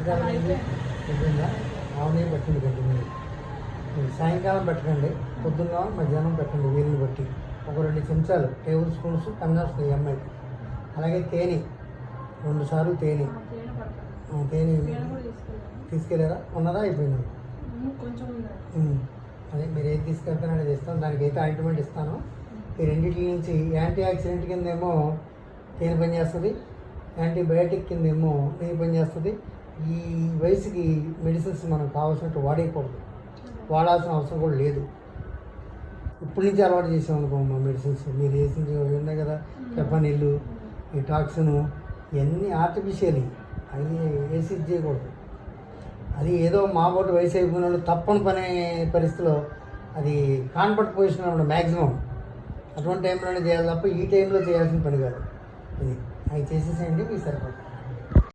సాయంకాలం పొద్దున్న ఆవునే పెట్టండి కంటిన్యూ. సాయంకాలం పెట్టకండి, పొద్దున్న మధ్యాహ్నం పెట్టండి వీలుని బట్టి. ఒక 2 చెంచాలు టేబుల్ స్పూన్స్ కన్నా వస్తుంది అమ్మాయికి. అలాగే తేనె 2 సార్లు తేనె తీసుకెళ్ళారా? ఉన్నదా అయిపోయిందా? అదే మీరు ఏది తీసుకెళ్తానో అది ఇస్తాను. దానికైతే ఆయింట్మెంట్ ఇస్తాను. ఈ రెండింటి నుంచి యాంటీ ఆక్సిడెంట్ కింద ఏమో తేనె పనిచేస్తుంది, యాంటీబయాటిక్ కింద ఏమో నెయ్యి పనిచేస్తుంది. ఈ వయసుకి మెడిసిన్స్ మనం కావాల్సినట్టు వాడేయకూడదు, వాడాల్సిన అవసరం కూడా లేదు. ఇప్పటి నుంచి అలవాటు చేసామనుకో మా మెడిసిన్స్ మీరు వేసింది ఉన్నాయి కదా, చెప్పనీళ్ళు, ఈ టాక్సిన్, ఇవన్నీ ఆర్టిఫిషియల్, అవి వేసి చేయకూడదు. అది ఏదో మా బోటు వయసు అయిపోయిన వాళ్ళు తప్పని పరిస్థితిలో అది కాన్ఫర్ట్ పొజిషన్ అన్నమాట మ్యాక్సిమం. అటువంటి టైంలోనే చేయాలి తప్ప ఈ టైంలో చేయాల్సిన పని కాదు. అది చేసేసేయండి, మీకు సరిపడుతుంది.